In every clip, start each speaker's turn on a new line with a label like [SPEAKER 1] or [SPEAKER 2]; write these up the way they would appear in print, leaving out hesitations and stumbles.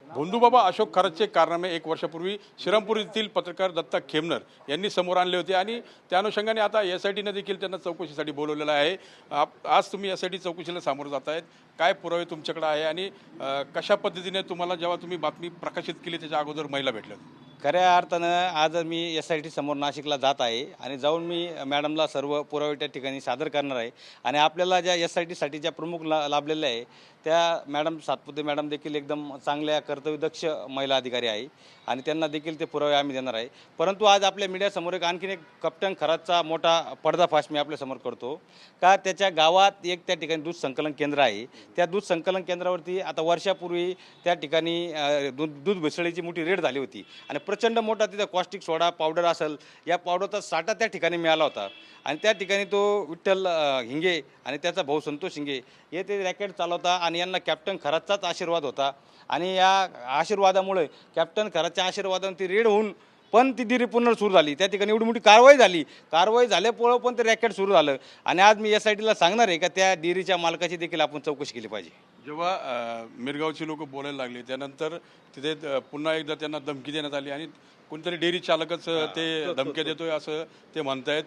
[SPEAKER 1] भोंदूबाबा अशोक खरातचे कारनामे 1 वर्षापूर्वी श्रीरामपूर येथील पत्रकार दत्ता खेमनर यांनी समोर आणले होते आणि त्या अनुषंगाने आता SITने देखील त्यांना चौकशीसाठी बोलवलेलं आहे। आज तुम्ही SIT चौकशीला सामोरं जात आहेत, काय पुरावे तुमच्याकडे आहे आणि कशा पद्धतीने तुम्हाला जेव्हा तुम्ही बातमी प्रकाशित केली त्याच्या अगोदर महिला भेटल्या?
[SPEAKER 2] खऱ्या अर्थानं आज मी SIT समोर नाशिकला जात आहे आणि जाऊन मी मॅडमला सर्व पुरावे त्या ठिकाणी सादर करणार आहे आणि आपल्याला ज्या SITसाठी ज्या प्रमुख लाभलेल्या आहे त्या मॅडम सातपुते मॅडम देखील एकदम चांगल्या कर्तव्यदक्ष महिला अधिकारी आहे आणि त्यांना देखील ते पुरावे आम्ही देणार आहे। परंतु आज आपल्या मीडियासमोर आणखीन एक कॅप्टन खरातचा मोठा पर्दाफाश मी आपल्यासमोर करतो का त्याच्या गावात एक त्या ठिकाणी दूध संकलन केंद्र आहे। त्या दूध संकलन केंद्रावरती आता वर्षापूर्वी त्या ठिकाणी दूध भेसळीची मोठी रेड झाली होती आणि प्रचंड मोठा तिथं कॉस्टिक सोडा पावडर असेल या पावडरचा साठा त्या ठिकाणी मिळाला होता आणि त्या ठिकाणी तो विठ्ठल हिंगे आणि त्याचा भाऊ संतोष हिंगे हे ते रॅकेट चालवता आणि यांना कॅप्टन खरातचाच आशीर्वाद होता आणि या आशीर्वादामुळे कॅप्टन खरातच्या आशीर्वादाने ती रेड होऊन पण ती डिरी पुन्हा सुरू झाली। त्या ठिकाणी एवढी मोठी कारवाई झाल्यामुळं पण ते रॅकेट सुरू झालं आणि आज मी SITला सांगणार आहे का त्या डेअरीच्या मालकाची देखील आपण चौकशी केली पाहिजे।
[SPEAKER 1] जेव्हा मिरगावची लोक बोलायला लागले त्यानंतर तिथे पुन्हा एकदा त्यांना धमकी देण्यात आली आणि कोणतरी डेअरी चालकच ते धमकी देतोय असं ते म्हणतायत।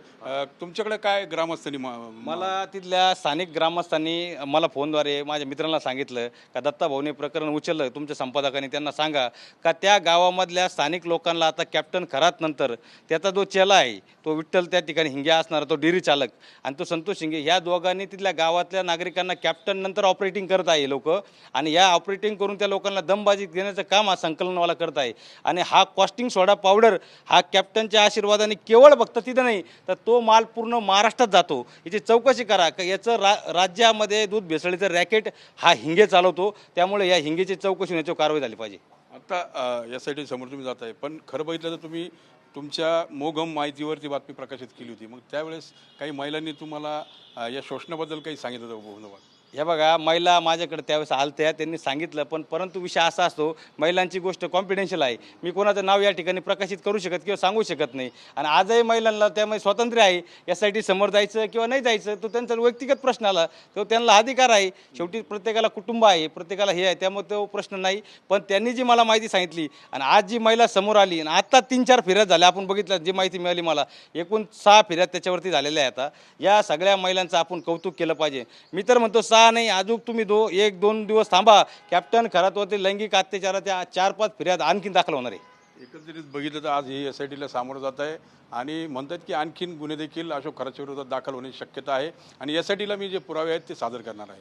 [SPEAKER 1] तुमच्याकडे काय ग्रामस्थांनी
[SPEAKER 2] मला तिथल्या स्थानिक ग्रामस्थांनी मला फोनद्वारे माझ्या मित्रांना सांगितलं का दत्ता भाऊने प्रकरण उचललं, तुमच्या संपादकांनी त्यांना सांगा का त्या गावामधल्या स्थानिक लोकांना आता कॅप्टन खरात नंतर त्याचा जो चेला आहे तो विठ्ठल त्या ठिकाणी हिंगे असणारा तो डेअरी चालक आणि तो संतोष हिंगे ह्या दोघांनी तिथल्या गावातल्या नागरिकांना कॅप्टन नंतर ऑपरेटिंग करत आहे लोक आणि या ऑपरेटिंग करून त्या लोकांना दमबाजी देण्याचं काम हा संकलनवाला करत आहे आणि हा कॉस्टिंग सोडा पावडर हा कॅप्टनच्या आशीर्वादाने केवळ फक्त तिथं नाही तर तो माल पूर्ण महाराष्ट्रात जातो। याची चौकशी करा का याचं राज्यामध्ये दूध भेसळीचं रॅकेट हा हिंगे चालवतो, त्यामुळे या हिंगेची चौकशी याच्यावर कारवाई झाली पाहिजे।
[SPEAKER 1] आता SIT समोर तुम्ही जात आहे पण खरं बघितलं तर तुम्ही तुमच्या मोघम माहितीवरती बातमी प्रकाशित केली होती, मग त्यावेळेस काही महिलांनी तुम्हाला या शोषणाबद्दल काही सांगितलं होतं?
[SPEAKER 2] हे बघा महिला माझ्याकडे त्यावेळेस आलत्या, त्यांनी सांगितलं परंतु विषय असा असतो महिलांची गोष्ट कॉन्फिडेन्शियल आहे, मी कोणाचं नाव या ठिकाणी प्रकाशित करू शकत किंवा सांगू शकत नाही आणि आजही महिलांना त्यामध्ये स्वातंत्र्य आहे SIT समोर जायचं किंवा नाही जायचं तो त्यांचा व्यक्तिगत प्रश्न आला तो त्यांना अधिकार आहे। शेवटी प्रत्येकाला कुटुंब आहे, प्रत्येकाला हे आहे, त्यामुळे तो प्रश्न नाही। पण त्यांनी जी मला माहिती सांगितली आणि आज जी महिला समोर आली आणि आत्ता 3-4 फिर्याद झाल्या आपण बघितलं, जी माहिती मिळाली मला एकूण 6 फिर्याद त्याच्यावरती झालेल्या आहेत। आता या सगळ्या महिलांचं आपण कौतुक केलं पाहिजे। मी तर म्हणतो नाही अजून तुम्ही 1-2 दिवस थांबा, कॅप्टन खरातवरती लैंगिक अत्याचाराच्या 4-5 फिर्याद आणखीन दाखल होणार आहे।
[SPEAKER 1] एकंदरीत बघितलं तर आज ही SITला सामोरं जात आहे आणि म्हणतात की आणखीन गुन्हे देखील अशोक खरातच्या विरोधात दाखल होण्याची शक्यता आहे आणि SITला मी जे पुरावे आहेत ते सादर करणार आहे।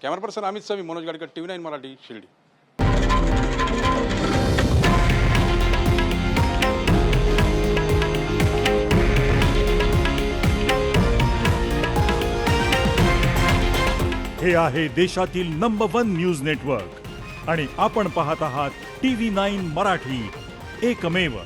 [SPEAKER 1] कॅमेरा पर्सन अमित सवी, मनोज गाडकर, TV9 मराठी, शिर्डी।
[SPEAKER 3] हे आहे देशातील नंबर 1 न्यूज नेटवर्क आणि आपण पाहत आहात TV9 मराठी, एकमेव।